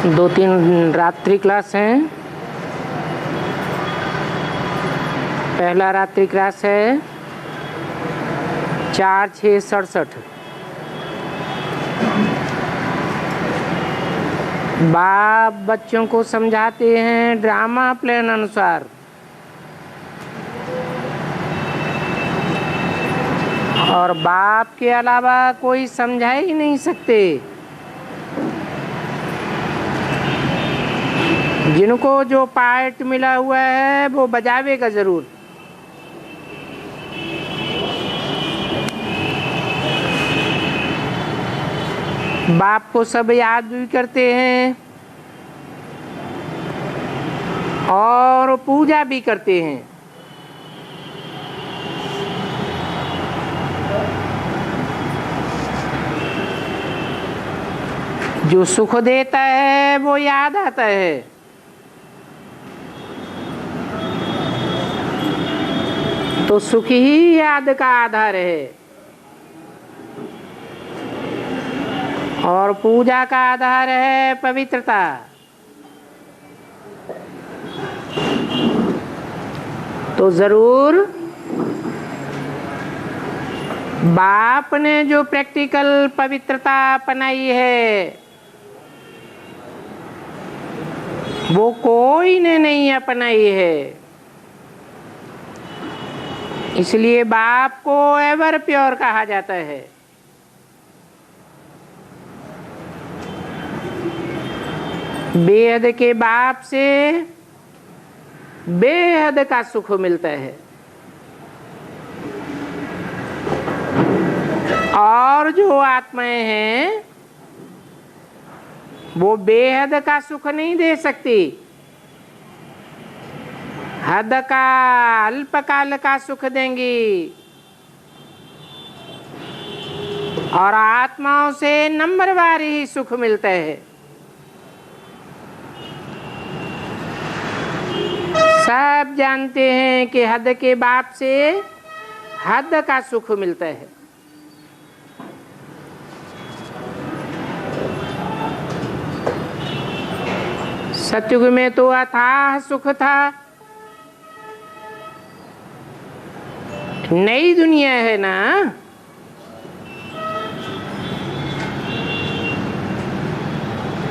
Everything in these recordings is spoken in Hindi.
2-3 रात्रि क्लास हैं। पहला रात्रि क्लास है 4-6-67। बाप बच्चों को समझाते हैं ड्रामा प्लान अनुसार, और बाप के अलावा कोई समझा ही नहीं सकते। जिनको जो पार्ट मिला हुआ है वो बजावेगा जरूर। बाप को सब याद भी करते हैं और पूजा भी करते हैं। जो सुख देता है वो याद आता है। तो सुख ही याद का आधार है और पूजा का आधार है पवित्रता। तो जरूर बाप ने जो प्रैक्टिकल पवित्रता अपनाई है वो कोई ने नहीं अपनाई है। इसलिए बाप को एवर प्योर कहा जाता है। बेहद के बाप से बेहद का सुख मिलता है और जो आत्माएं हैं वो बेहद का सुख नहीं दे सकती। हद का अल्पकाल का सुख देंगी और आत्माओं से नंबरवार ही सुख मिलता है। सब जानते हैं कि हद के बाप से हद का सुख मिलता है। सतयुग में तो अथाह सुख था। नई दुनिया है ना।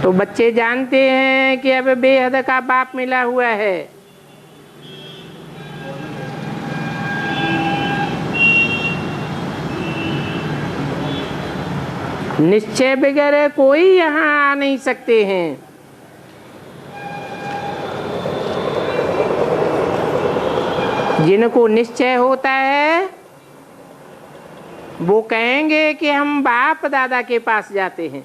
तो बच्चे जानते हैं कि अब बेहद का बाप मिला हुआ है। निश्चय बगैर कोई यहाँ आ नहीं सकते हैं। जिनको निश्चय होता है वो कहेंगे कि हम बाप दादा के पास जाते हैं।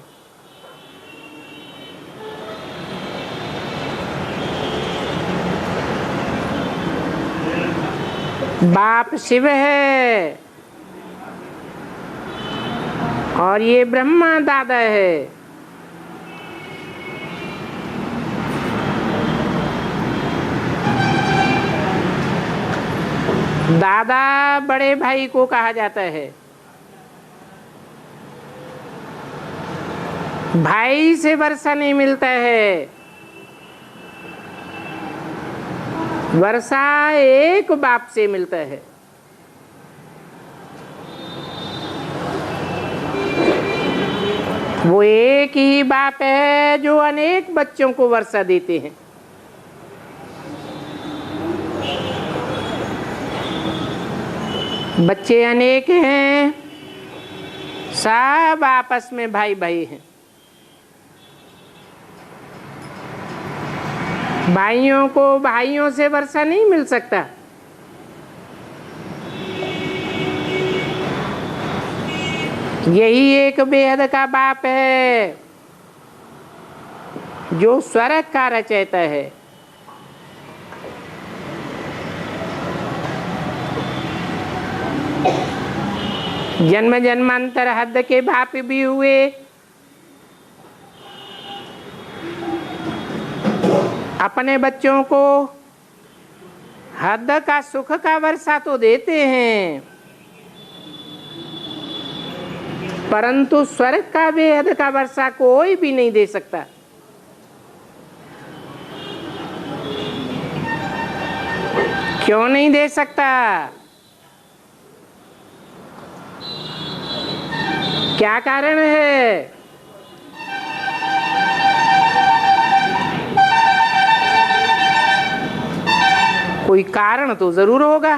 बाप शिव है और ये ब्रह्मा दादा है। दादा बड़े भाई को कहा जाता है। भाई से वर्षा नहीं मिलता है। वर्षा एक बाप से मिलता है। वो एक ही बाप है जो अनेक बच्चों को वर्षा देते हैं। बच्चे अनेक हैं, सब आपस में भाई भाई हैं। भाइयों को भाइयों से वर्षा नहीं मिल सकता। यही एक बेहद का बाप है जो स्वर्ग का रचयिता है। जन्म जन्मांतर हद के बाप भी हुए, अपने बच्चों को हद का सुख का वर्षा तो देते हैं, परंतु स्वर्ग का बेहद का वर्षा कोई भी नहीं दे सकता। क्यों नहीं दे सकता? क्या कारण है? कोई कारण तो जरूर होगा।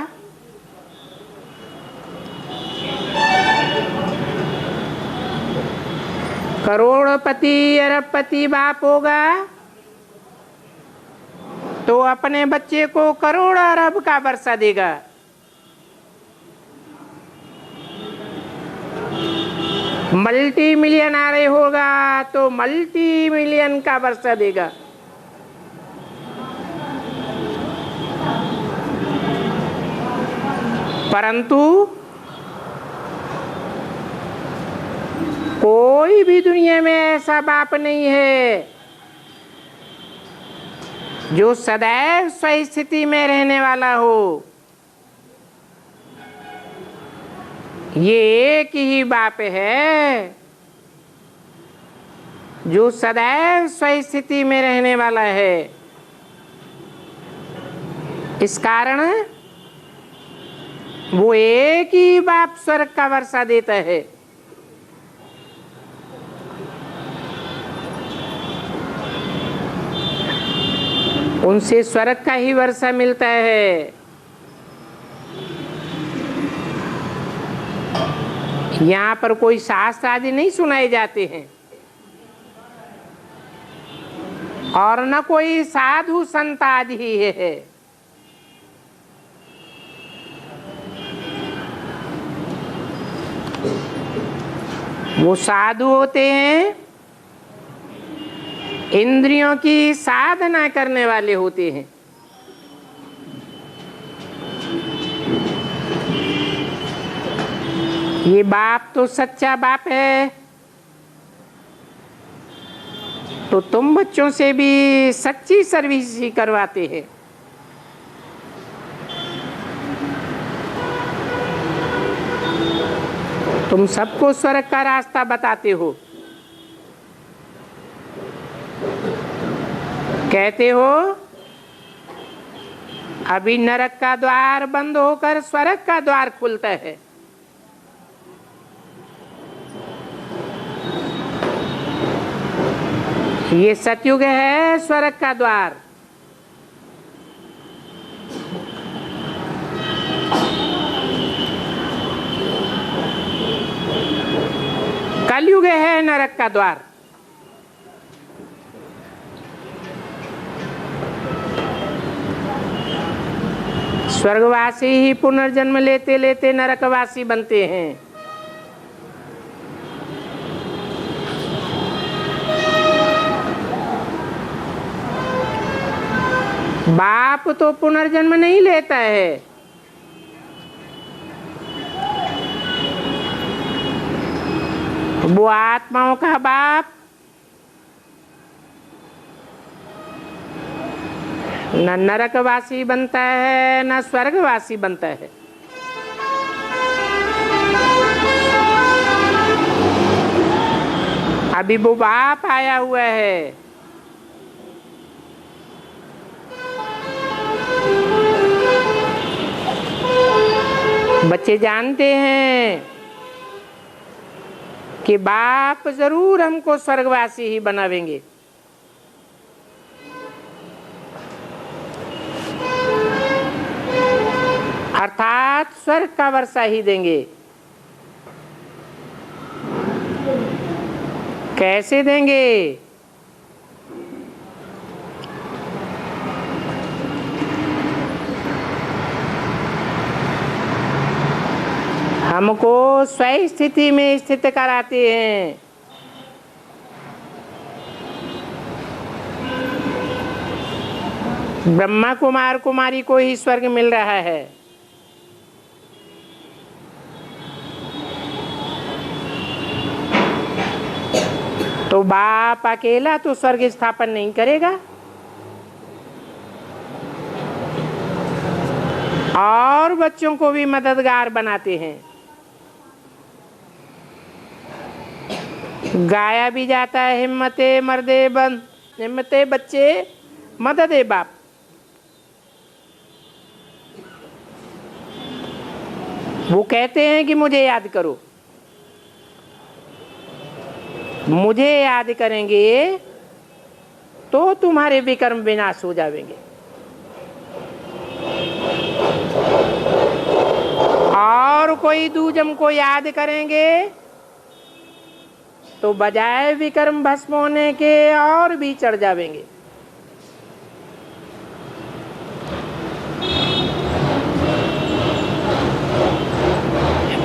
करोड़पति अरबपति बाप होगा तो अपने बच्चे को करोड़ अरब का वर्षा देगा। मल्टी मिलियनर होगा तो मल्टी मिलियन का वर्षा देगा। परंतु कोई भी दुनिया में ऐसा बाप नहीं है जो सदैव स्वस्थिति में रहने वाला हो। ये एक ही बाप है जो सदैव स्वस्थिति में रहने वाला है। इस कारण वो एक ही बाप स्वर्ग का वर्षा देता है। उनसे स्वर्ग का ही वर्षा मिलता है। यहाँ पर कोई शास्त्र आदि नहीं सुनाए जाते हैं और न कोई साधु संत आदि ही है। वो साधु होते हैं, इंद्रियों की साधना करने वाले होते हैं। ये बाप तो सच्चा बाप है, तो तुम बच्चों से भी सच्ची सर्विस ही करवाते हैं। तुम सबको स्वर्ग का रास्ता बताते हो। कहते हो अभी नरक का द्वार बंद होकर स्वर्ग का द्वार खुलता है। ये सतयुग है, स्वर्ग का द्वार। कलयुग है नरक का द्वार। स्वर्गवासी ही पुनर्जन्म लेते लेते नरकवासी बनते हैं। बाप तो पुनर्जन्म नहीं लेता है। वो आत्माओं का बाप न नरकवासी बनता है न स्वर्गवासी बनता है। अभी वो बाप आया हुआ है। बच्चे जानते हैं कि बाप जरूर हमको स्वर्गवासी ही बनावेंगे। अर्थात स्वर्ग का वर्षा ही देंगे। कैसे देंगे? हमको स्व स्थिति में स्थित कराते हैं। ब्रह्मा कुमार कुमारी को ही स्वर्ग मिल रहा है। तो बाप अकेला तो स्वर्ग स्थापन नहीं करेगा, और बच्चों को भी मददगार बनाते हैं। गाया भी जाता है हिम्मते मर्दे बंद, हिम्मते बच्चे मददे बाप। वो कहते हैं कि मुझे याद करो। मुझे याद करेंगे तो तुम्हारे विकर्म विनाश हो जाएंगे, और कोई दूजम को याद करेंगे तो बजाय विकर्म भस्म होने के और भी चढ़ जाएंगे।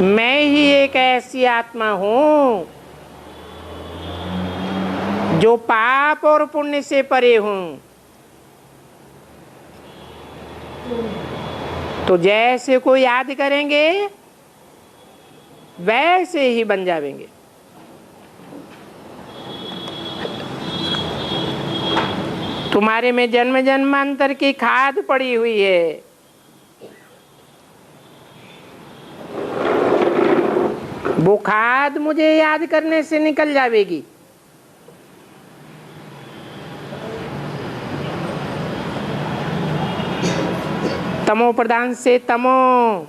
मैं ही एक ऐसी आत्मा हूं जो पाप और पुण्य से परे हूं। तो जैसे को याद करेंगे वैसे ही बन जाएंगे। तुम्हारे में जन्म जन्मांतर की खाद पड़ी हुई है। वो खाद मुझे याद करने से निकल जाएगी। तमो प्रधान से तमो,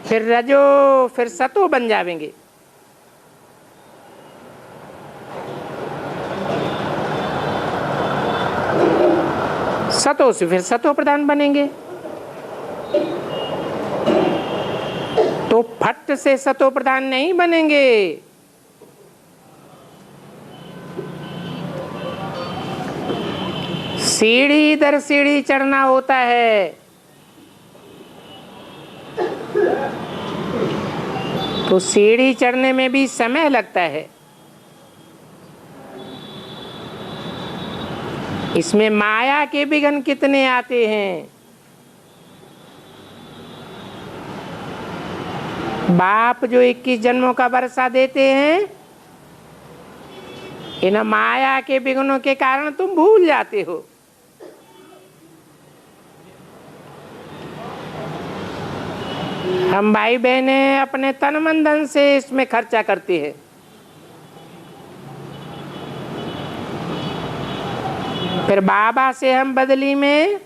फिर रजो, फिर सतो बन जाएंगे। सतो से फिर सतो प्रधान बनेंगे। तो फट से सतो प्रधान नहीं बनेंगे। सीढ़ी दर सीढ़ी चढ़ना होता है। तो सीढ़ी चढ़ने में भी समय लगता है। इसमें माया के विघ्न कितने आते हैं। बाप जो 21 जन्मों का वर्षा देते हैं, इन माया के विघ्नों के कारण तुम भूल जाते हो। हम भाई बहने अपने तन मन धन से इसमें खर्चा करते हैं। फिर बाबा से हम बदली में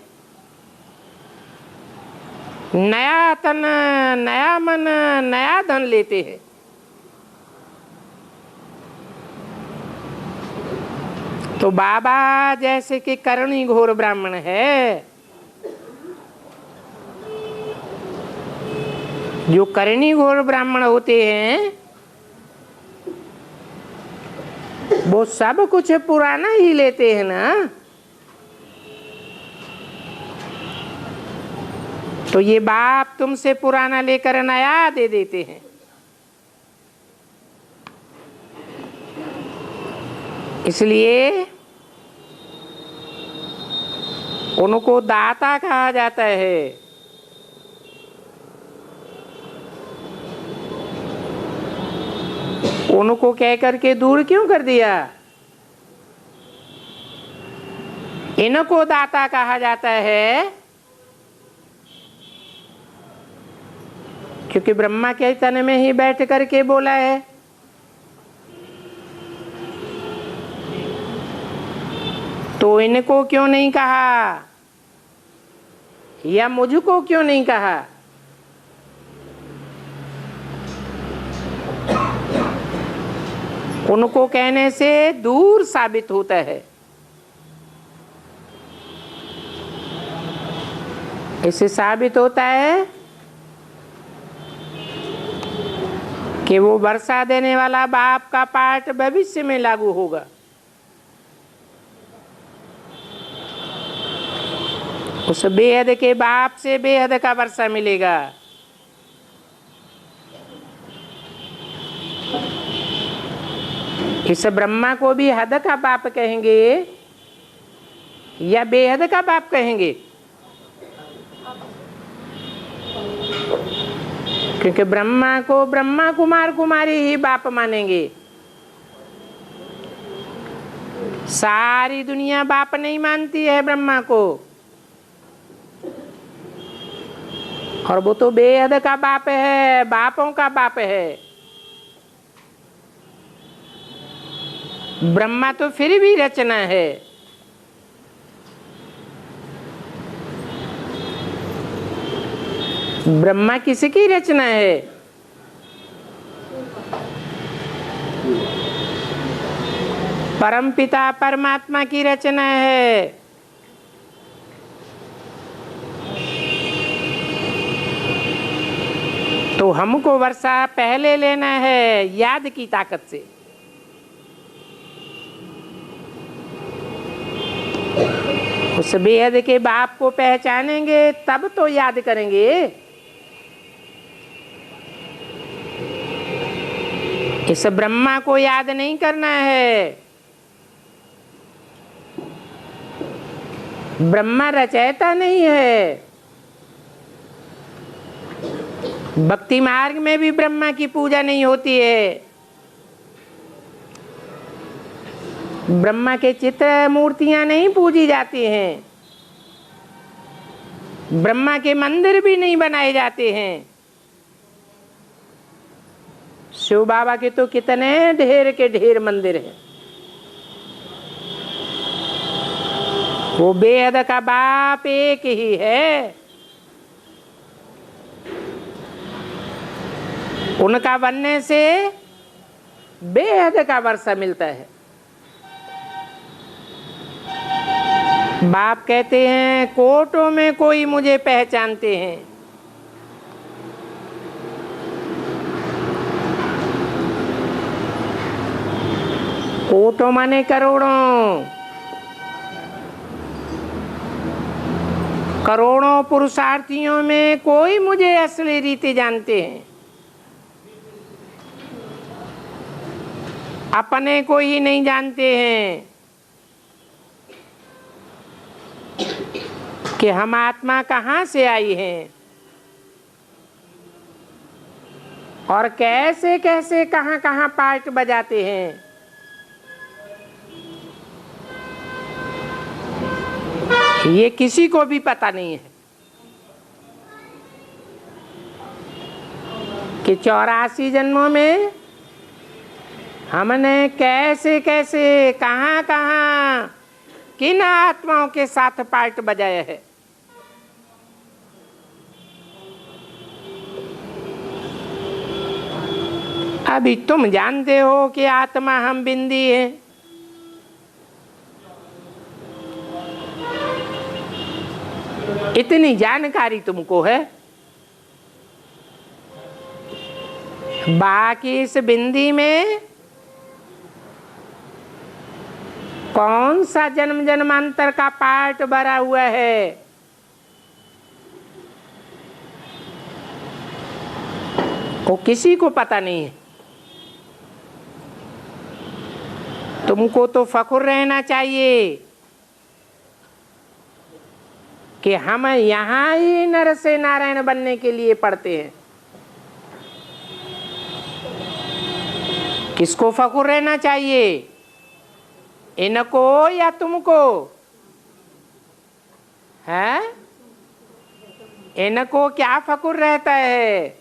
नया तन, नया मन, नया धन लेते हैं। तो बाबा जैसे कि करणी घोर ब्राह्मण है, जो करणी घोर ब्राह्मण होते हैं वो सब कुछ पुराना ही लेते हैं ना। तो ये बाप तुमसे पुराना लेकर नया दे देते हैं। इसलिए उनको दाता कहा जाता है। उनको कह करके दूर क्यों कर दिया? इनको दाता कहा जाता है क्योंकि ब्रह्मा के तन में ही बैठ करके बोला है। तो इनको क्यों नहीं कहा या मुझको क्यों नहीं कहा? उनको कहने से दूर साबित होता है। इससे साबित होता है कि वो वर्षा देने वाला बाप का पाठ भविष्य में लागू होगा। उस बेहद के बाप से बेहद का वर्षा मिलेगा। इस ब्रह्मा को भी हद का बाप कहेंगे या बेहद का बाप कहेंगे? क्योंकि ब्रह्मा को ब्रह्मा कुमार कुमारी ही बाप मानेंगे। सारी दुनिया बाप नहीं मानती है ब्रह्मा को, और वो तो बेहद का बाप है, बापों का बाप है। ब्रह्मा तो फिर भी रचना है। ब्रह्मा किसकी रचना है? परमपिता परमात्मा की रचना है। तो हमको वर्षा पहले लेना है याद की ताकत से। उस बेहद के बाप को पहचानेंगे तब तो याद करेंगे। इस ब्रह्मा को याद नहीं करना है। ब्रह्मा रचयिता नहीं है। भक्ति मार्ग में भी ब्रह्मा की पूजा नहीं होती है। ब्रह्मा के चित्र मूर्तियां नहीं पूजी जाती हैं। ब्रह्मा के मंदिर भी नहीं बनाए जाते हैं। शिव बाबा के तो कितने ढेर के ढेर मंदिर हैं। वो बेहद का बाप एक ही है। उनका बनने से बेहद का वर्षा मिलता है। बाप कहते हैं कोटों में कोई मुझे पहचानते हैं। कोटों माने करोड़ों। करोड़ों पुरुषार्थियों में कोई मुझे असली रीति जानते हैं। अपने को ही नहीं जानते हैं कि हम आत्मा कहाँ से आई हैं और कैसे कैसे कहाँ कहाँ पार्ट बजाते हैं। ये किसी को भी पता नहीं है कि 84 जन्मों में हमने कैसे कैसे कहाँ कहाँ किन आत्माओं के साथ पार्ट बजाया है। अभी तुम जानते हो कि आत्मा हम बिंदी है। इतनी जानकारी तुमको है। बाकी इस बिंदी में कौन सा जन्म जन्मांतर का पार्ट भरा हुआ है, वो किसी को पता नहीं है। तुमको तो फख्र रहना चाहिए कि हम यहाँ ही नर से नारायण बनने के लिए पढ़ते हैं। किसको फख्र रहना चाहिए, इनको या तुमको? है इनको क्या फख्र रहता है?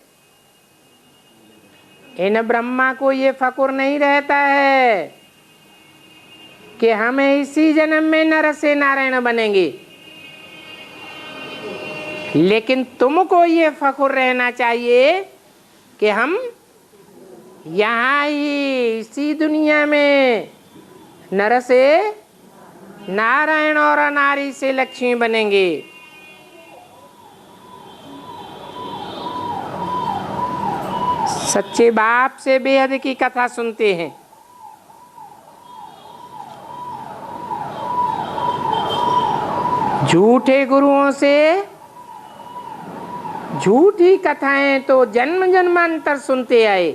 इन ब्रह्मा को ये फख्र नहीं रहता है कि हमें इसी जन्म में नर से नारायण बनेंगे। लेकिन तुमको ये फख्र रहना चाहिए कि हम यहाँ ही इसी दुनिया में नर से नारायण और नारी से लक्ष्मी बनेंगे। सच्चे बाप से बेहद की कथा सुनते हैं। झूठे गुरुओं से झूठी कथाएं तो जन्म जन्मांतर सुनते आए।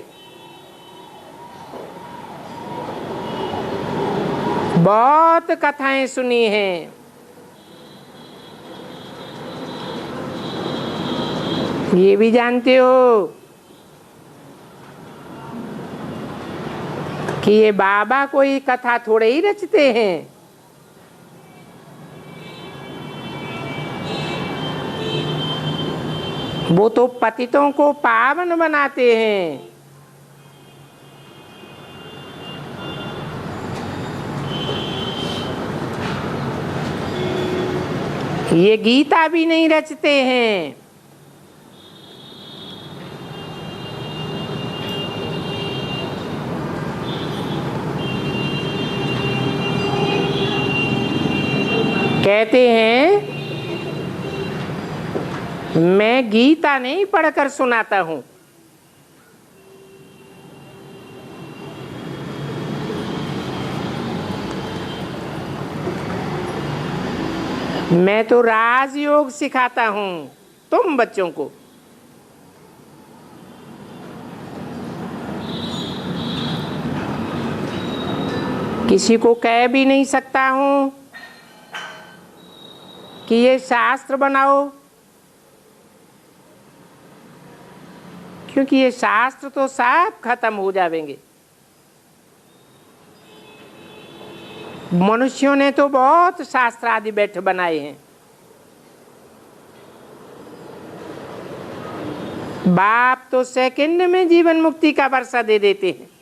बहुत कथाएं सुनी हैं। ये भी जानते हो कि ये बाबा कोई कथा थोड़े ही रचते हैं। वो तो पतितों को पावन बनाते हैं। ये गीता भी नहीं रचते हैं। कहते हैं मैं गीता नहीं पढ़कर सुनाता हूं, मैं तो राजयोग सिखाता हूं तुम बच्चों को। किसी को कह भी नहीं सकता हूं कि ये शास्त्र बनाओ, क्योंकि ये शास्त्र तो सब खत्म हो जाएंगे। मनुष्यों ने तो बहुत शास्त्र आदि बैठ बनाए हैं, बाप तो सेकंड में जीवन मुक्ति का वर्षा दे देते हैं।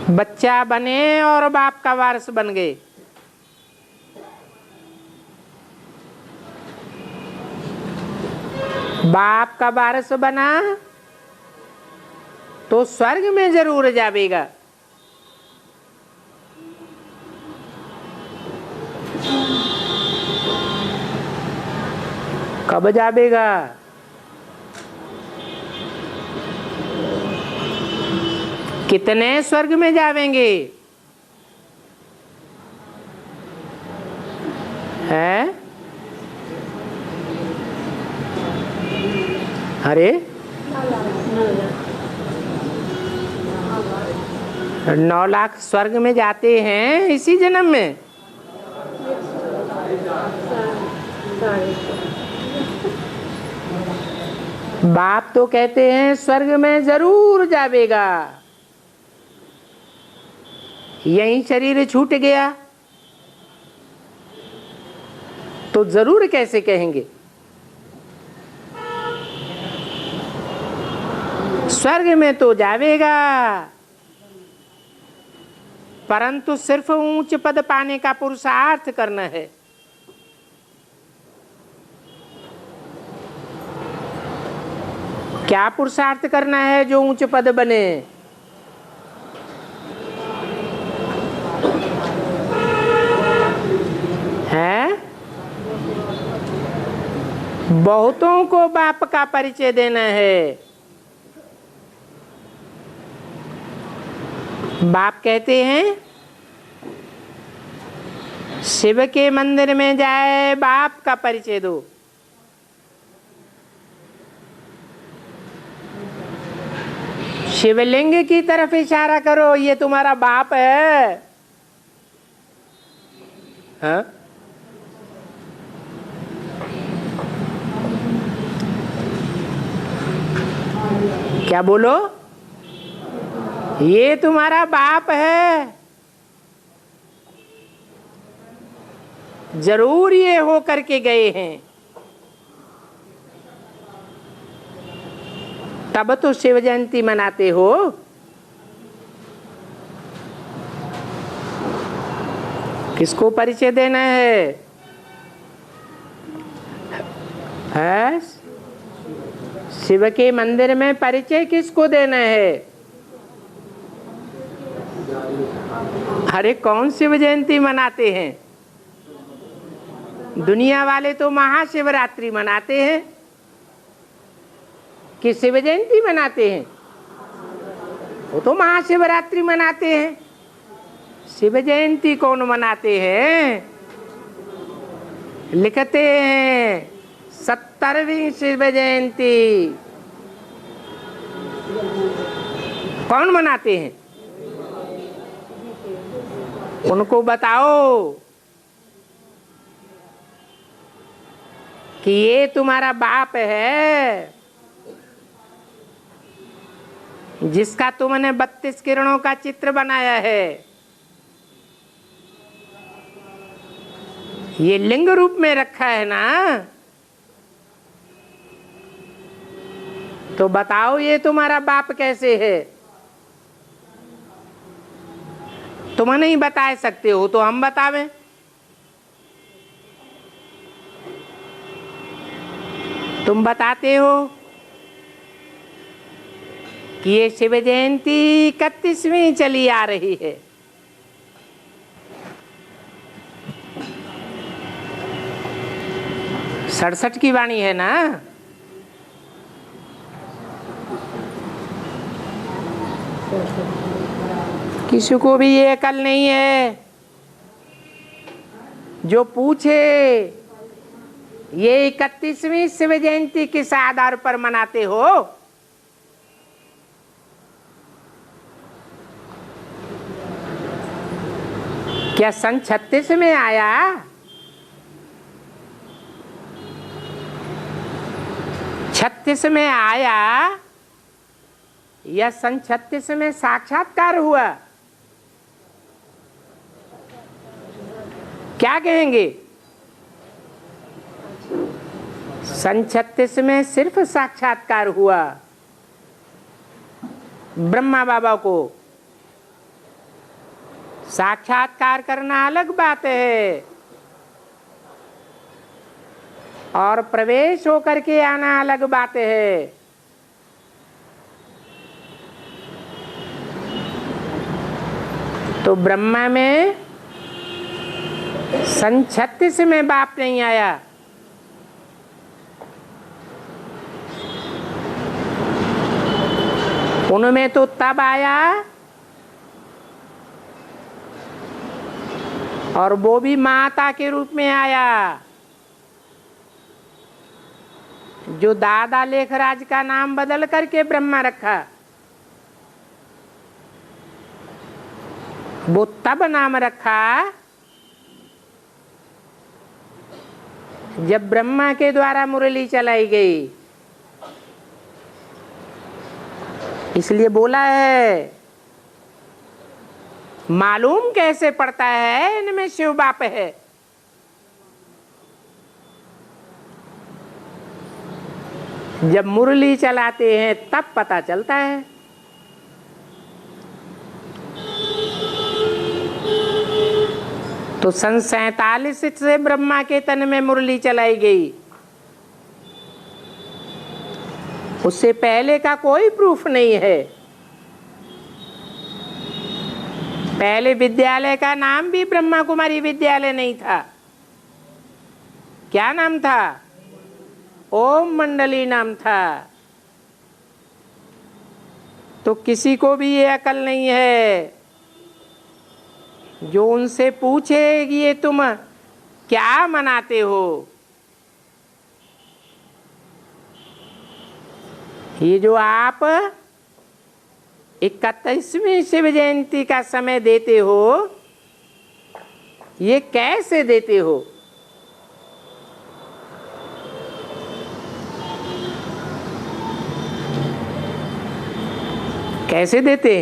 बच्चा बने और बाप का वारिस बन गए। बाप का वारिस बना तो स्वर्ग में जरूर जावेगा। कब जावेगा? कितने स्वर्ग में जावेंगे? हैं? अरे 9 लाख स्वर्ग में जाते हैं इसी जन्म में। बाप तो कहते हैं स्वर्ग में जरूर जावेगा। यही शरीर छूट गया तो जरूर कैसे कहेंगे? स्वर्ग में तो जावेगा, परंतु सिर्फ ऊंच पद पाने का पुरुषार्थ करना है। क्या पुरुषार्थ करना है जो ऊंच पद बने? है बहुतों को बाप का परिचय देना है। बाप कहते हैं शिव के मंदिर में जाए बाप का परिचय दो। शिवलिंग की तरफ इशारा करो, ये तुम्हारा बाप है। हाँ? क्या बोलो? ये तुम्हारा बाप है। जरूर ये हो करके गए हैं, तब तो शिव जयंती मनाते हो। किसको परिचय देना है? शिव के मंदिर में परिचय किसको देना है? अरे कौन शिव जयंती मनाते हैं? दुनिया वाले तो महाशिवरात्रि मनाते हैं कि शिव जयंती मनाते हैं। वो तो महाशिवरात्रि मनाते हैं। शिव जयंती कौन मनाते हैं? लिखते हैं 70वीं शिव जयंती। कौन मनाते हैं? उनको बताओ कि ये तुम्हारा बाप है, जिसका तुमने 32 किरणों का चित्र बनाया है। ये लिंग रूप में रखा है ना, तो बताओ ये तुम्हारा बाप कैसे है? तुम नहीं बता सकते हो तो हम बतावें। तुम बताते हो कि ये शिव जयंती 31वीं चली आ रही है। 67 की वाणी है ना। किसी को भी ये अकल नहीं है जो पूछे ये 31वीं शिव जयंती किस आधार पर मनाते हो। क्या सन 36 में आया? छत्तीस में आया या सन 36 में साक्षात्कार हुआ? क्या कहेंगे? सन 36 में सिर्फ साक्षात्कार हुआ ब्रह्मा बाबा को। साक्षात्कार करना अलग बात है और प्रवेश होकर के आना अलग बात है। तो ब्रह्मा में सन 36 में बाप नहीं आया। उनमें तो तब आया और वो भी माता के रूप में आया। जो दादा लेखराज का नाम बदल करके ब्रह्मा रखा, वो तब नाम रखा जब ब्रह्मा के द्वारा मुरली चलाई गई। इसलिए बोला है, मालूम कैसे पड़ता है इनमें शिव बाप है। जब मुरली चलाते हैं तब पता चलता है। तो सन 47 से ब्रह्मा के तन में मुरली चलाई गई। उससे पहले का कोई प्रूफ नहीं है। पहले विद्यालय का नाम भी ब्रह्मा कुमारी विद्यालय नहीं था। क्या नाम था? ओम मंडली नाम था। तो किसी को भी ये अकल नहीं है जो उनसे पूछे कि ये तुम क्या मनाते हो। ये जो आप 31वीं शिव जयंती का समय देते हो, ये कैसे देते हो? कैसे देते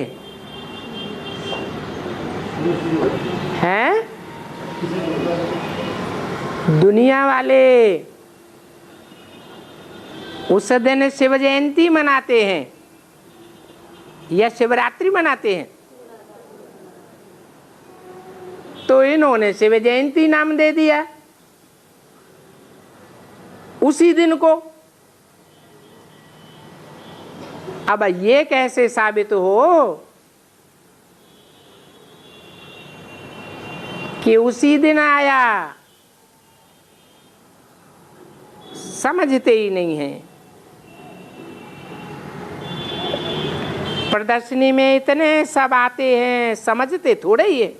हैं? दुनिया वाले उस दिन शिव जयंती मनाते हैं या शिवरात्रि मनाते हैं। तो इन्होंने शिव जयंती नाम दे दिया उसी दिन को। अब ये कैसे साबित हो कि उसी दिन आया? समझते ही नहीं है। प्रदर्शनी में इतने सब आते हैं, समझते थोड़े ही है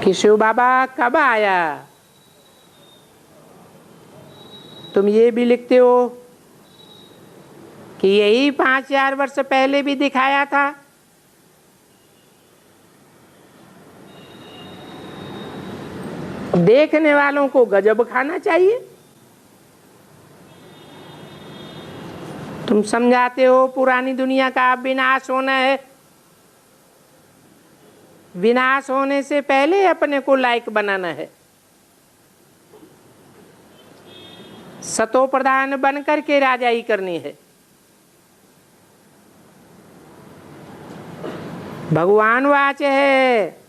कि शिव बाबा कब आया। तुम ये भी लिखते हो कि यही 5000 वर्ष पहले भी दिखाया था। देखने वालों को गजब खाना चाहिए। तुम समझाते हो पुरानी दुनिया का विनाश होना है। विनाश होने से पहले अपने को लायक बनाना है। सतो प्रधान बन करके राजाई करनी है। भगवान वाच है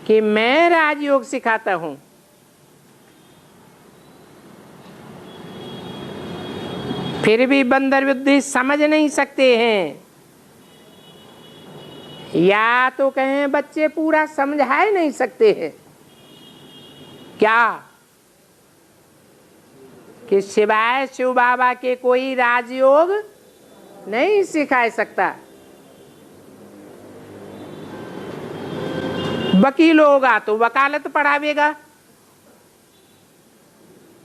कि मैं राजयोग सिखाता हूं। फिर भी बंदर बुद्धि समझ नहीं सकते हैं। या तो कहें बच्चे पूरा समझा ही नहीं सकते हैं क्या कि सिवाय शिव बाबा के कोई राजयोग नहीं सिखा सकता। वकील होगा तो वकालत पढ़ावेगा,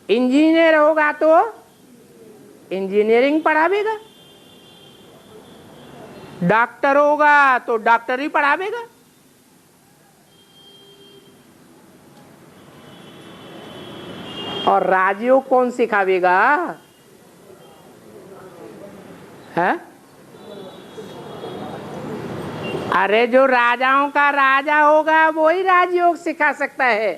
इंजीनियर होगा तो इंजीनियरिंग पढ़ावेगा, डॉक्टर होगा तो डॉक्टरी पढ़ावेगा। और राजयोग कौन सिखावेगा? है? अरे जो राजाओं का राजा होगा वो ही राजयोग सिखा सकता है।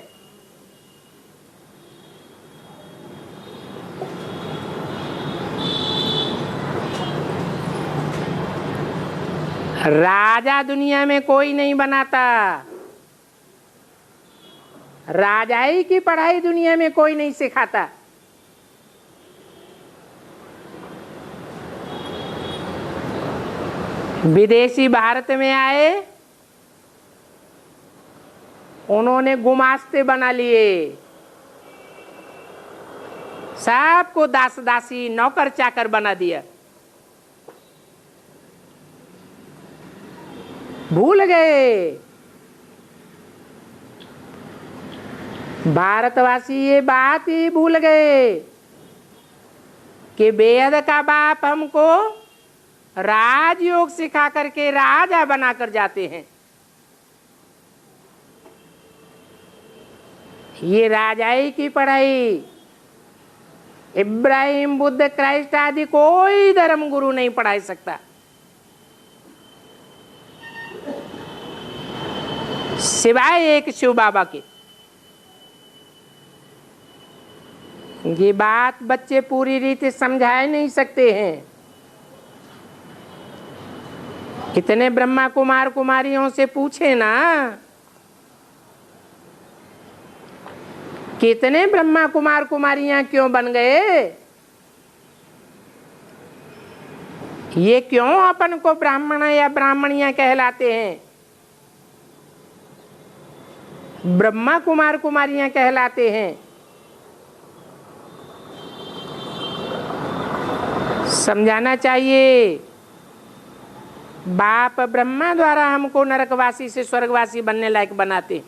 राजा दुनिया में कोई नहीं बनाता, राजाई की पढ़ाई दुनिया में कोई नहीं सिखाता। विदेशी भारत में आए, उन्होंने गुमास्ते बना लिए, सबको दास दासी नौकर चाकर बना दिया। भूल गए भारतवासी, ये बात ही भूल गए कि बेहद का बाप हमको राजयोग सिखा करके राजा बनाकर जाते हैं। ये राजाई की पढ़ाई इब्राहिम, बुद्ध, क्राइस्ट आदि कोई धर्म गुरु नहीं पढ़ा सकता। सिवाय एक शिव बाबा के। ये बात बच्चे पूरी रीति समझा नहीं सकते हैं। कितने ब्रह्मा कुमार कुमारियों से पूछे ना, कितने ब्रह्मा कुमार कुमारियां क्यों बन गए? ये क्यों अपन को ब्राह्मण या ब्राह्मणियां कहलाते हैं? ब्रह्मा कुमार कुमारियां कहलाते हैं। समझाना चाहिए। बाप ब्रह्मा द्वारा हमको नरकवासी से स्वर्गवासी बनने लायक बनाते।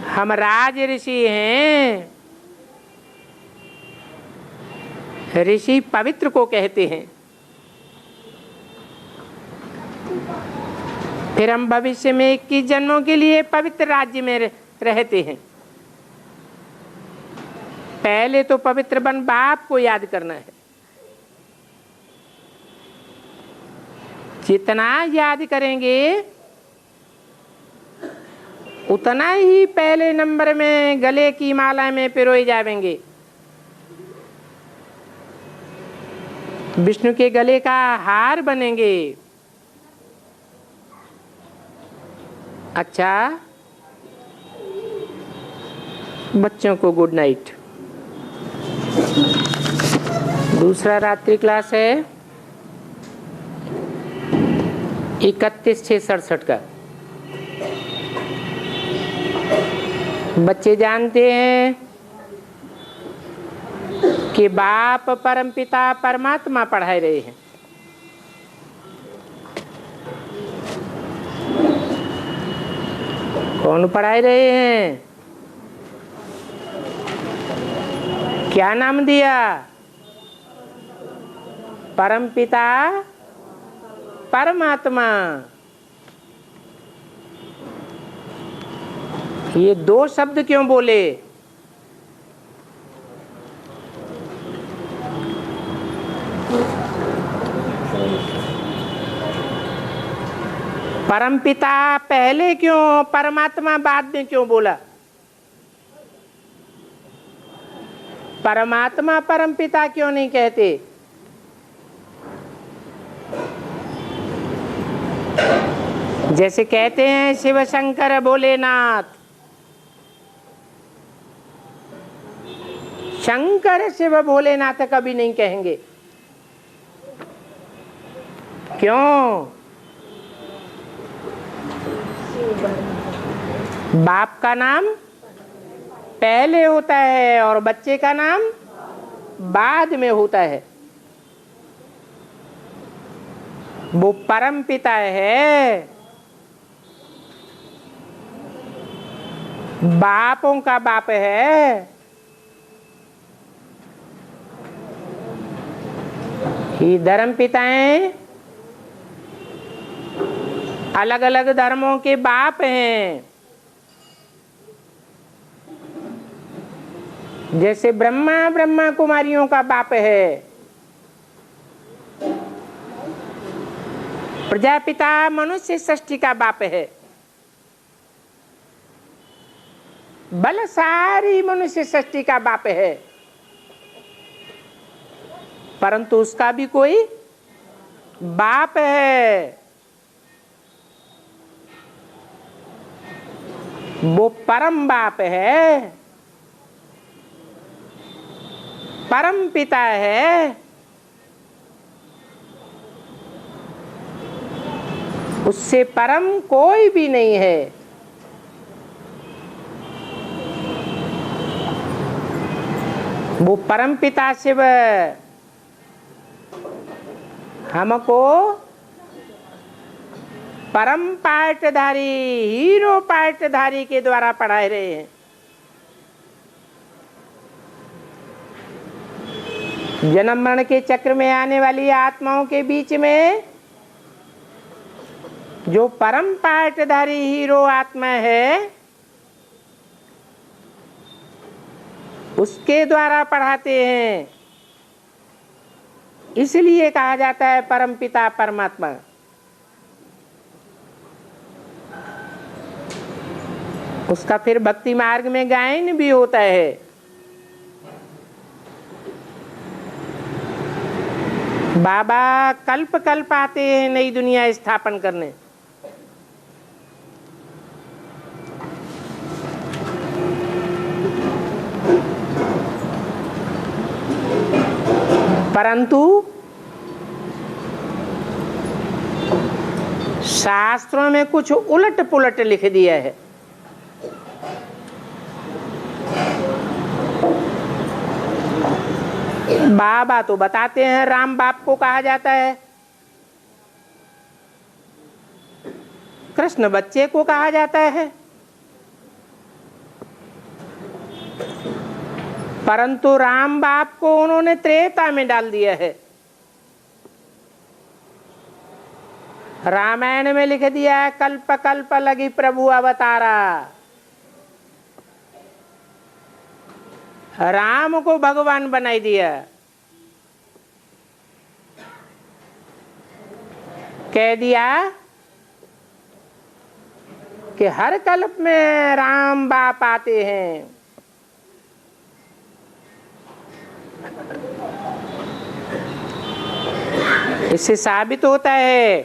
हम राज ऋषि हैं। ऋषि पवित्र को कहते हैं। फिर हम भविष्य में 21 जन्मों के लिए पवित्र राज्य में रहते हैं। पहले तो पवित्र बन बाप को याद करना है। जितना याद करेंगे उतना ही पहले नंबर में गले की माला में पिरोए जाएंगे। विष्णु के गले का हार बनेंगे। अच्छा, बच्चों को गुड नाइट। दूसरा रात्रि क्लास है 31/6/67 का। बच्चे जानते हैं कि बाप परमपिता परमात्मा पढ़ा रहे हैं। कौन पढ़ा रहे हैं? क्या नाम दिया? परमपिता परमात्मा। ये दो शब्द क्यों बोले? परमपिता पहले क्यों, परमात्मा बाद में क्यों बोला? परमात्मा परमपिता क्यों नहीं कहते? जैसे कहते हैं शिव शंकर भोलेनाथ, शंकर शिव भोलेनाथ कभी नहीं कहेंगे। क्यों? बाप का नाम पहले होता है और बच्चे का नाम बाद में होता है। वो परम पिता है, बापों का बाप है। ये धर्म पिताएं अलग अलग धर्मों के बाप हैं। जैसे ब्रह्मा कुमारियों का बाप है, प्रजापिता मनुष्य सृष्टि का बाप है, बलशाली मनुष्य सृष्टि का बाप है। परंतु उसका भी कोई बाप है, वो परम बाप है, परम पिता है। उससे परम कोई भी नहीं है। वो परम पिता शिव हमको परम पाठधारी, हीरो पाठधारी के द्वारा पढ़ा रहे हैं। जन्म मरण के चक्र में आने वाली आत्माओं के बीच में जो परम पाठधारी हीरो आत्मा है, उसके द्वारा पढ़ाते हैं। इसलिए कहा जाता है परम पिता परमात्मा। उसका फिर भक्ति मार्ग में गायन भी होता है। बाबा कल्प कल्प आते हैं नई दुनिया स्थापन करने। परंतु शास्त्रों में कुछ उलट पुलट लिख दिया है। बाबा तो बताते हैं राम बाप को कहा जाता है, कृष्ण बच्चे को कहा जाता है, परंतु राम बाप को उन्होंने त्रेता में डाल दिया है। रामायण में लिख दिया है कल्प कल्प लगी प्रभु अवतारा। राम को भगवान बनाई दिया। कह दिया कि हर कल्प में राम बाप आते हैं। इससे साबित होता है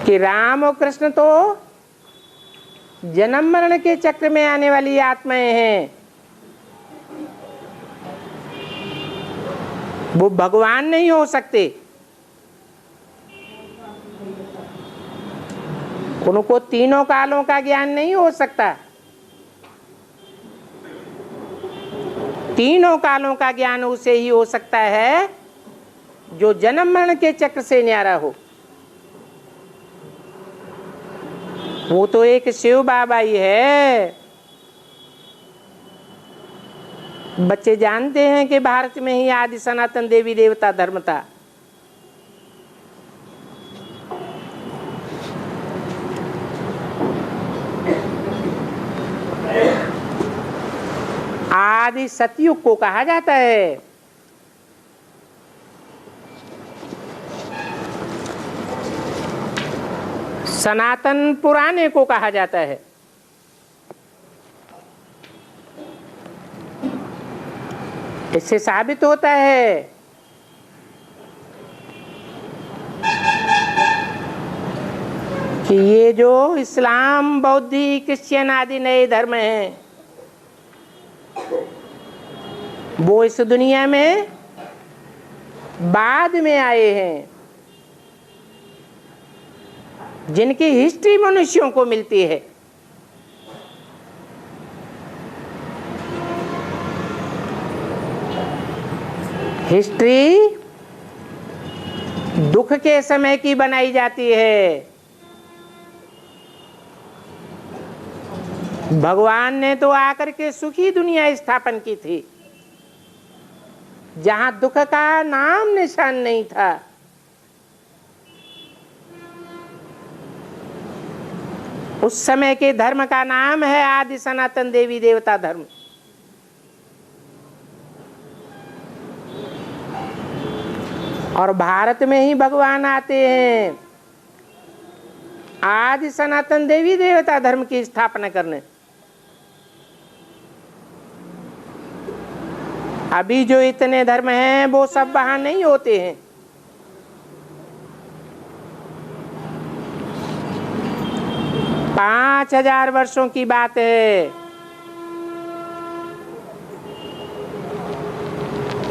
कि राम और कृष्ण तो जन्म मरण के चक्र में आने वाली आत्माएं हैं। वो भगवान नहीं हो सकते। उनको तीनों कालों का ज्ञान नहीं हो सकता। तीनों कालों का ज्ञान उसे ही हो सकता है जो जन्म मरण के चक्र से न्यारा हो। वो तो एक शिव बाबा ही है। बच्चे जानते हैं कि भारत में ही आदि सनातन देवी देवता धर्म था। आदि सतयुग को कहा जाता है। सनातन पुराने को कहा जाता है। इससे साबित होता है कि ये जो इस्लाम, बौद्धी, क्रिश्चियन आदि नए धर्म हैं, वो इस दुनिया में बाद में आए हैं, जिनकी हिस्ट्री मनुष्यों को मिलती है। हिस्ट्री दुख के समय की बनाई जाती है। भगवान ने तो आकर के सुखी दुनिया स्थापन की थी, जहां दुख का नाम निशान नहीं था। उस समय के धर्म का नाम है आदि सनातन देवी देवता धर्म। और भारत में ही भगवान आते हैं आदि सनातन देवी देवता धर्म की स्थापना करने। अभी जो इतने धर्म हैं वो सब वहां नहीं होते हैं। पांच 5000 वर्षों की बात है,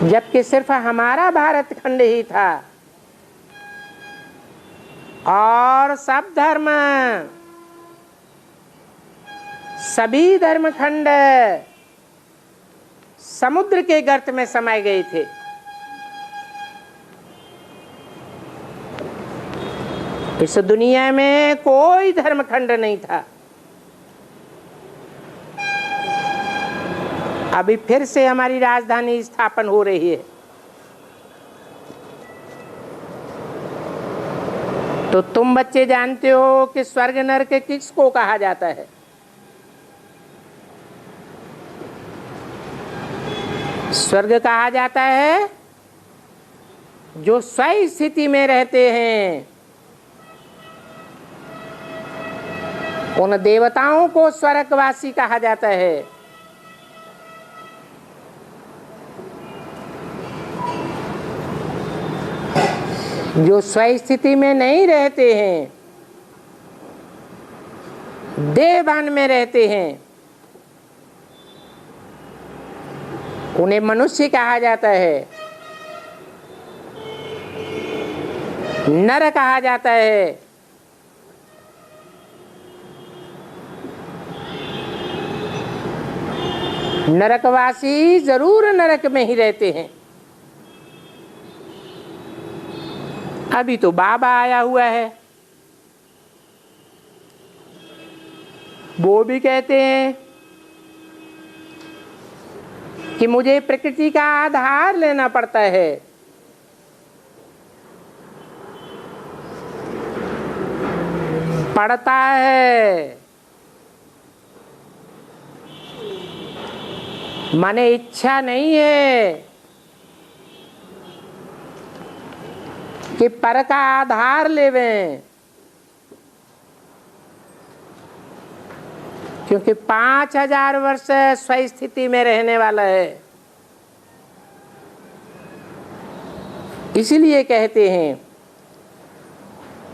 जबकि सिर्फ हमारा भारत खंड ही था और सब धर्म, सभी धर्म खंड समुद्र के गर्त में समाये गए थे। इस दुनिया में कोई धर्म खंड नहीं था। अभी फिर से हमारी राजधानी स्थापन हो रही है। तो तुम बच्चे जानते हो कि स्वर्ग नरक किसको कहा जाता है? स्वर्ग कहा जाता है जो स्व स्थिति में रहते हैं। उन देवताओं को स्वर्गवासी कहा जाता है। जो स्व स्थिति में नहीं रहते हैं, देहभान में रहते हैं, उन्हें मनुष्य कहा जाता है, नर कहा जाता है। नरकवासी जरूर नरक में ही रहते हैं। अभी तो बाबा आया हुआ है, वो भी कहते हैं कि मुझे प्रकृति का आधार लेना पड़ता है। पड़ता है माने इच्छा नहीं है कि पर का आधार लेवें, क्योंकि 5000 वर्ष स्व स्थिति में रहने वाला है। इसलिए कहते हैं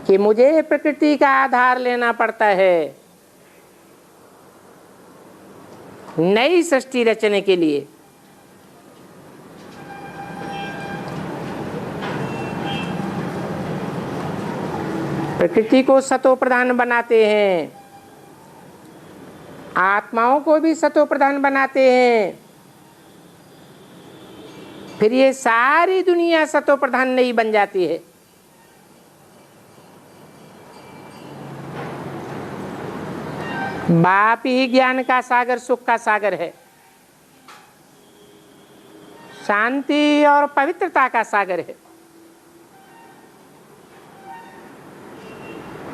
कि मुझे प्रकृति का आधार लेना पड़ता है नई सृष्टि रचने के लिए। प्रकृति को सतो प्रधान बनाते हैं, आत्माओं को भी सतो प्रधान बनाते हैं, फिर ये सारी दुनिया सतो प्रधान नहीं बन जाती है। बाप ही ज्ञान का सागर, सुख का सागर है, शांति और पवित्रता का सागर है।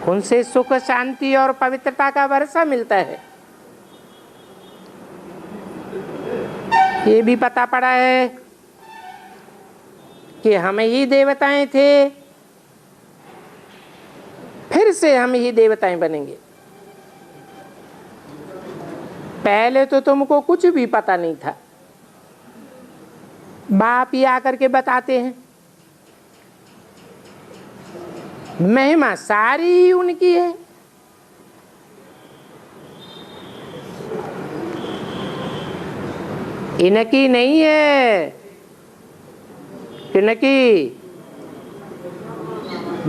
उनसे सुख, शांति और पवित्रता का वर्षा मिलता है। ये भी पता पड़ा है कि हम ही देवताएं थे, फिर से हम ही देवताएं बनेंगे। पहले तो तुमको कुछ भी पता नहीं था, बाप ही आकर के बताते हैं। महिमा सारी ही उनकी है। इनकी नहीं है किनकी?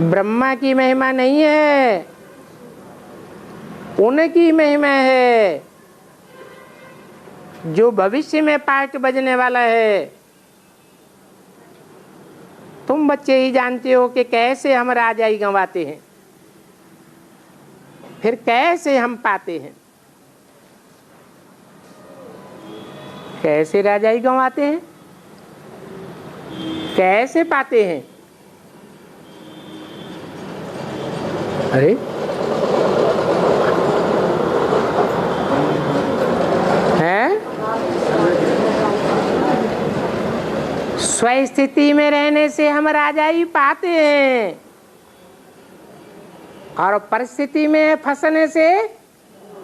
ब्रह्मा की महिमा नहीं है, उनकी महिमा है जो भविष्य में पार्ट बजने वाला है। तुम बच्चे ही जानते हो कि कैसे हम राजाई गंवाते हैं, फिर कैसे हम पाते हैं। कैसे राजाई गंवाते हैं, कैसे पाते हैं? अरे हैं? स्वस्थिति में रहने से हम राजाई पाते हैं और परिस्थिति में फंसने से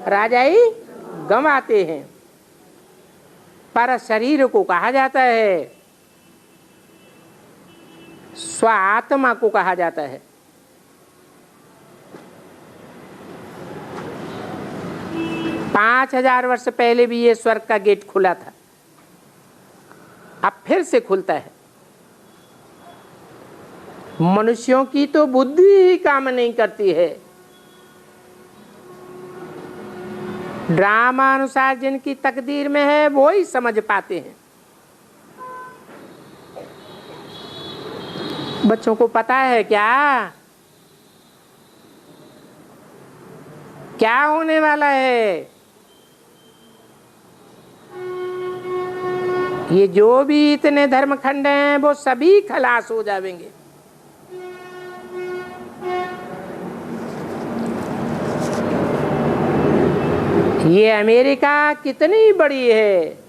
राजाई गंवाते हैं। पर शरीर को कहा जाता है, स्व आत्मा को कहा जाता है। पांच 5000 वर्ष पहले भी ये स्वर्ग का गेट खुला था, अब फिर से खुलता है। मनुष्यों की तो बुद्धि ही काम नहीं करती है। ड्रामा अनुसार जिनकी तकदीर में है वो ही समझ पाते हैं। बच्चों को पता है क्या क्या होने वाला है? ये जो भी इतने धर्मखंड हैं वो सभी खलास हो जाएंगे। ये अमेरिका कितनी बड़ी है,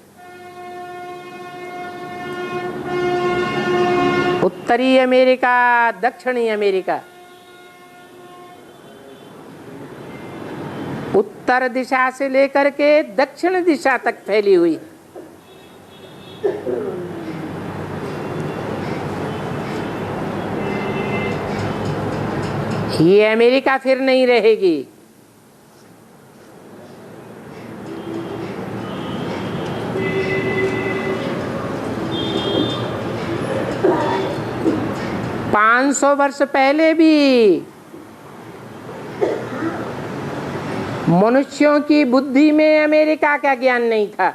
उत्तरी अमेरिका, दक्षिणी अमेरिका, उत्तर दिशा से लेकर के दक्षिण दिशा तक फैली हुई। ये अमेरिका फिर नहीं रहेगी। पाँच 500 वर्ष पहले भी मनुष्यों की बुद्धि में अमेरिका का ज्ञान नहीं था।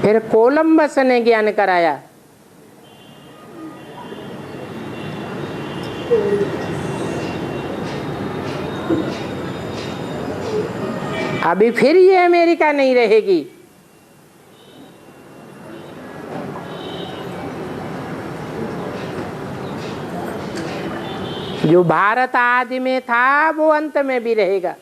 फिर कोलंबस ने ज्ञान कराया। अभी फिर ये अमेरिका नहीं रहेगी। जो भारत आदि में था वो अंत में भी रहेगा।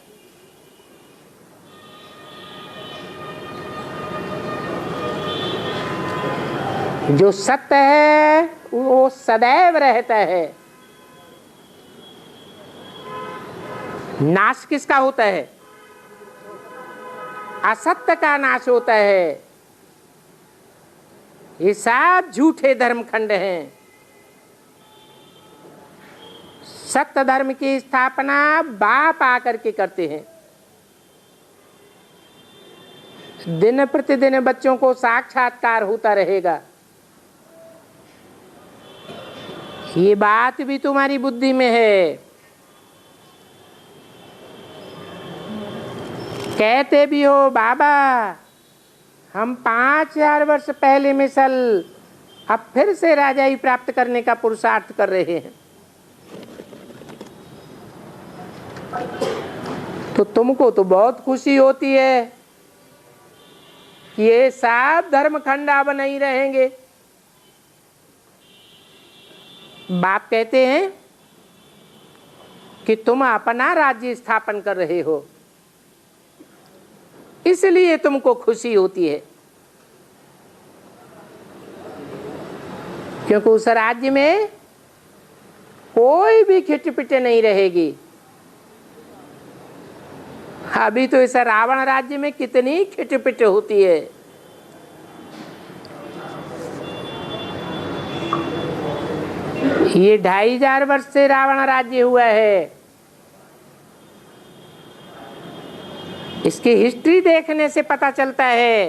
जो सत्य है वो सदैव रहता है। नाश किसका होता है? असत्य का नाश होता है। ये सब झूठे धर्मखंड हैं। सत्य धर्म की स्थापना बाप आकर के करते हैं। दिन प्रतिदिन बच्चों को साक्षात्कार होता रहेगा। ये बात भी तुम्हारी बुद्धि में है। कहते भी हो बाबा हम 5000 वर्ष पहले मिसल अब फिर से राजाई प्राप्त करने का पुरुषार्थ कर रहे हैं। तो तुमको तो बहुत खुशी होती है कि ये सब धर्मखंड अब नहीं रहेंगे। बाप कहते हैं कि तुम अपना राज्य स्थापन कर रहे हो, इसलिए तुमको खुशी होती है। क्योंकि उस राज्य में कोई भी खिटपिट नहीं रहेगी। अभी तो इस रावण राज्य में कितनी खिटपिट होती है। ये 2500 वर्ष से रावण राज्य हुआ है। इसकी हिस्ट्री देखने से पता चलता है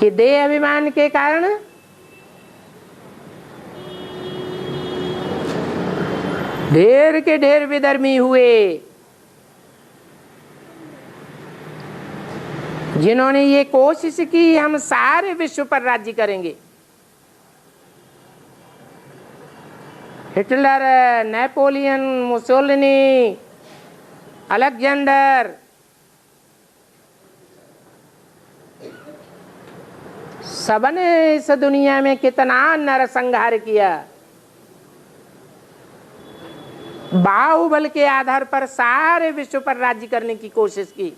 कि देह अभिमान के कारण ढेर के ढेर विधर्मी हुए, जिन्होंने ये कोशिश की हम सारे विश्व पर राज्य करेंगे। हिटलर, नेपोलियन, मुसोलिनी, अलेक्जेंडर, सबने इस दुनिया में कितना नरसंहार किया। बाहुबल के आधार पर सारे विश्व पर राज्य करने की कोशिश की।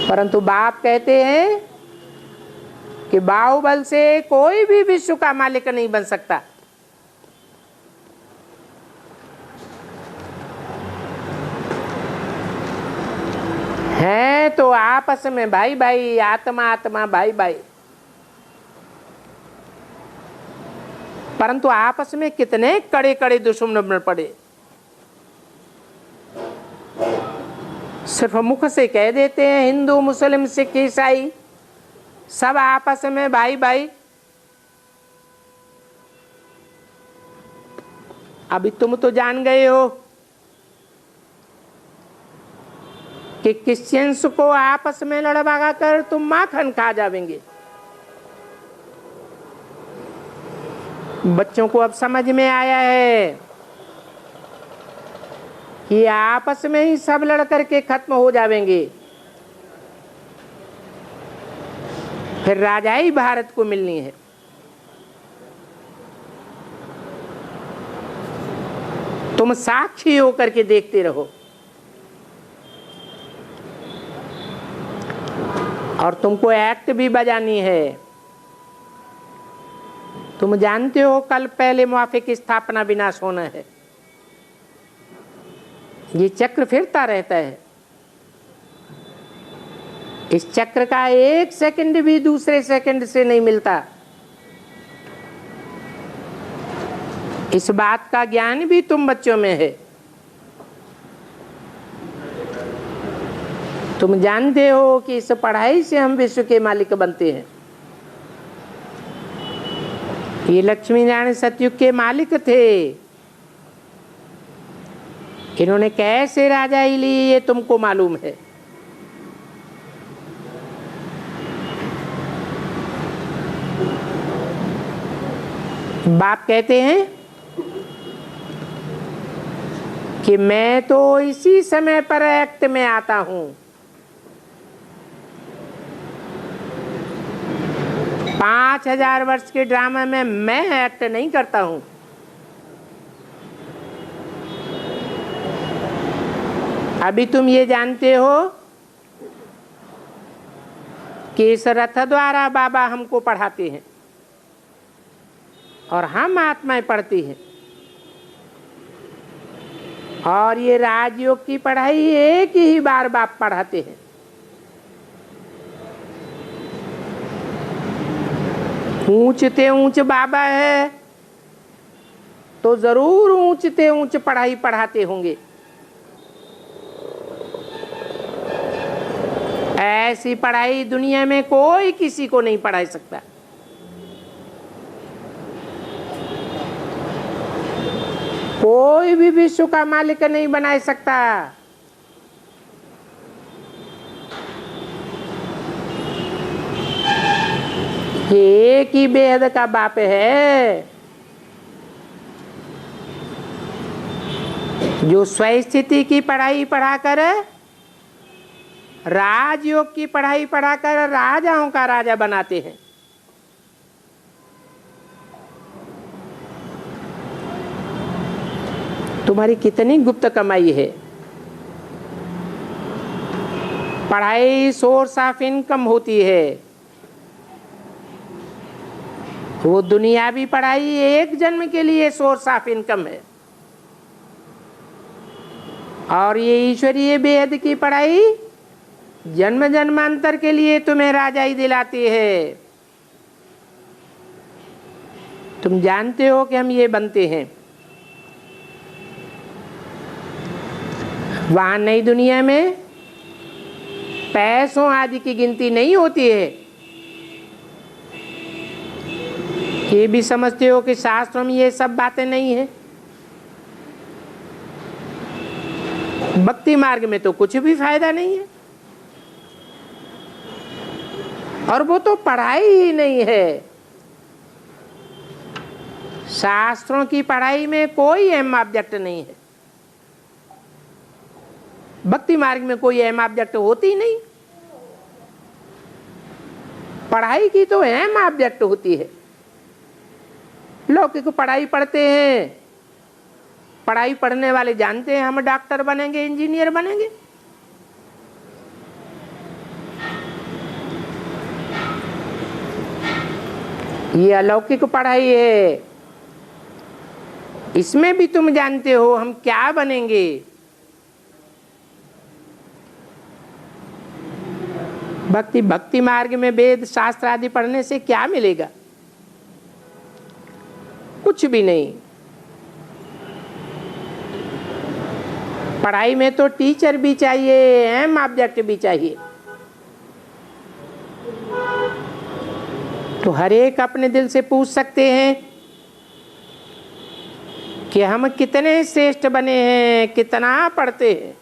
परंतु बाप कहते हैं कि बाहुबल से कोई भी विश्व का मालिक नहीं बन सकता। है तो आपस में भाई भाई, आत्मा आत्मा भाई भाई, परंतु आपस में कितने कड़े कड़े दुश्मन बन पड़े। सिर्फ मुख से कह देते हैं हिंदू, मुस्लिम, सिख, ईसाई सब आपस में भाई भाई। अभी तुम तो जान गए हो कि क्रिश्चियंस को आपस में लड़वा कर तुम माखन खा जावेंगे। बच्चों को अब समझ में आया है कि आपस में ही सब लड़ करके खत्म हो जावेंगे, फिर राजाई भारत को मिलनी है। तुम साक्षी होकर के देखते रहो और तुमको एक्ट भी बजानी है। तुम जानते हो कल पहले मुआफे की स्थापना विनाश होना है। ये चक्र फिरता रहता है। इस चक्र का एक सेकंड भी दूसरे सेकंड से नहीं मिलता। इस बात का ज्ञान भी तुम बच्चों में है। तुम जानते हो कि इस पढ़ाई से हम विश्व के मालिक बनते हैं। ये लक्ष्मी नारायण सतयुग के मालिक थे। इन्होंने कैसे राजाई ली ये तुमको मालूम है। बाप कहते हैं कि मैं तो इसी समय पर एक्ट में आता हूं। 5000 वर्ष के ड्रामा में मैं एक्ट नहीं करता हूं। अभी तुम ये जानते हो कि इस रथ द्वारा बाबा हमको पढ़ाते हैं और हम आत्माएं पढ़ती हैं। और ये राजयोग की पढ़ाई एक ही बार बाप पढ़ाते हैं। ऊंचते ऊंच बाबा है तो जरूर ऊंचते ऊंच पढ़ाई पढ़ाते होंगे। ऐसी पढ़ाई दुनिया में कोई किसी को नहीं पढ़ा सकता। कोई भी विश्व का मालिक नहीं बना सकता। ये एक ही बेहद का बाप है जो स्वस्थिति की पढ़ाई पढ़ाकर, राजयोग की पढ़ाई पढ़ाकर राजाओं का राजा बनाते हैं। तुम्हारी कितनी गुप्त कमाई है। पढ़ाई सोर्स ऑफ इनकम होती है। वो दुनियावी पढ़ाई एक जन्म के लिए सोर्स ऑफ इनकम है और ये ईश्वरीय वेद की पढ़ाई जन्म जन्मांतर के लिए तुम्हें राजाई दिलाती है। तुम जानते हो कि हम ये बनते हैं। वहां नई दुनिया में पैसों आदि की गिनती नहीं होती है। ये भी समझते हो कि शास्त्रों में ये सब बातें नहीं है। भक्ति मार्ग में तो कुछ भी फायदा नहीं है, और वो तो पढ़ाई ही नहीं है। शास्त्रों की पढ़ाई में कोई अहम ऑब्जेक्ट नहीं है। भक्ति मार्ग में कोई अहम ऑब्जेक्ट होती नहीं। पढ़ाई की तो अहम ऑब्जेक्ट होती है। लौकिक पढ़ाई पढ़ते हैं, पढ़ाई पढ़ने वाले जानते हैं हम डॉक्टर बनेंगे, इंजीनियर बनेंगे। ये अलौकिक पढ़ाई है। इसमें भी तुम जानते हो हम क्या बनेंगे। भक्ति मार्ग में वेद शास्त्र आदि पढ़ने से क्या मिलेगा? कुछ भी नहीं। पढ़ाई में तो टीचर भी चाहिए, अहम ऑब्जेक्ट भी चाहिए। तो हर एक अपने दिल से पूछ सकते हैं कि हम कितने श्रेष्ठ बने हैं, कितना पढ़ते हैं।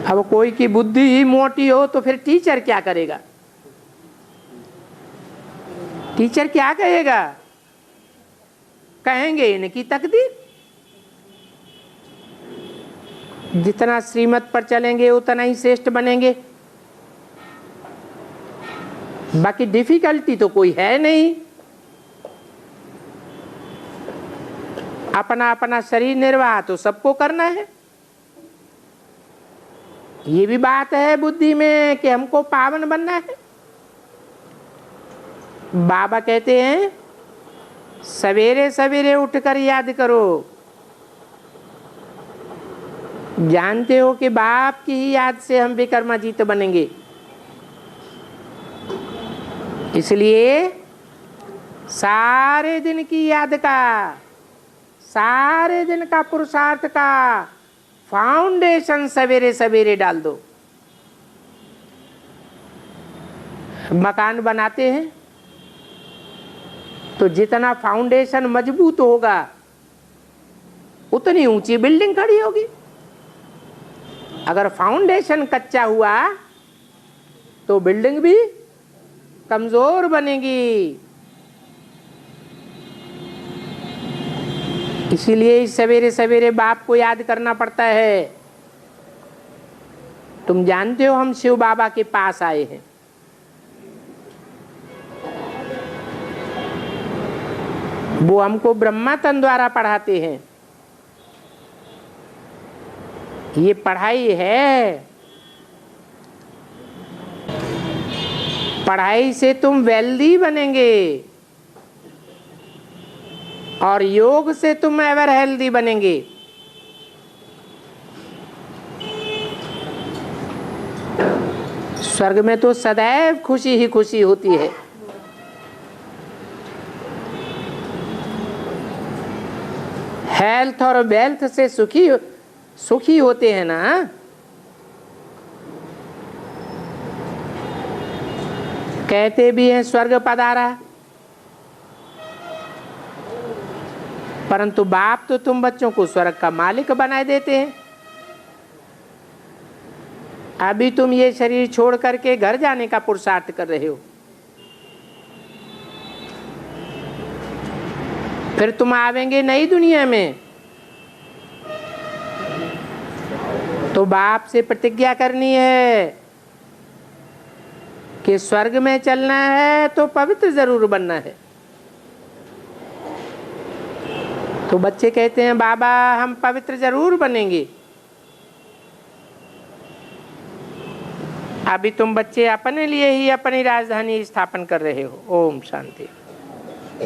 अब कोई की बुद्धि ही मोटी हो तो फिर टीचर क्या करेगा? टीचर क्या कहेगा? कहेंगे इनकी तकदीर। जितना श्रीमत पर चलेंगे उतना ही श्रेष्ठ बनेंगे। बाकी डिफिकल्टी तो कोई है नहीं। अपना अपना शरीर निर्वाह तो सबको करना है। ये भी बात है बुद्धि में कि हमको पावन बनना है। बाबा कहते हैं सवेरे सवेरे उठकर याद करो। जानते हो कि बाप की ही याद से हम विक्रमाजीत बनेंगे। इसलिए सारे दिन की याद का, सारे दिन का पुरुषार्थ का फाउंडेशन सवेरे सवेरे डाल दो। मकान बनाते हैं तो जितना फाउंडेशन मजबूत होगा उतनी ऊंची बिल्डिंग खड़ी होगी। अगर फाउंडेशन कच्चा हुआ तो बिल्डिंग भी कमजोर बनेगी। इसीलिए सवेरे सवेरे बाप को याद करना पड़ता है। तुम जानते हो हम शिव बाबा के पास आए हैं। वो हमको ब्रह्मा तन द्वारा पढ़ाते हैं। ये पढ़ाई है। पढ़ाई से तुम वेल्दी बनेंगे और योग से तुम एवर हेल्दी बनेंगे। स्वर्ग में तो सदैव खुशी ही खुशी होती है। हेल्थ और वेल्थ से सुखी होते हैं ना। कहते भी हैं स्वर्ग पधारा, परंतु बाप तो तुम बच्चों को स्वर्ग का मालिक बनाए देते हैं। अभी तुम ये शरीर छोड़ करके घर जाने का पुरुषार्थ कर रहे हो। फिर तुम आवेंगे नई दुनिया में तो बाप से प्रतिज्ञा करनी है कि स्वर्ग में चलना है तो पवित्र जरूर बनना है। तो बच्चे कहते हैं बाबा हम पवित्र जरूर बनेंगे। अभी तुम बच्चे अपने लिए ही अपनी राजधानी स्थापन कर रहे हो। ओम शांति।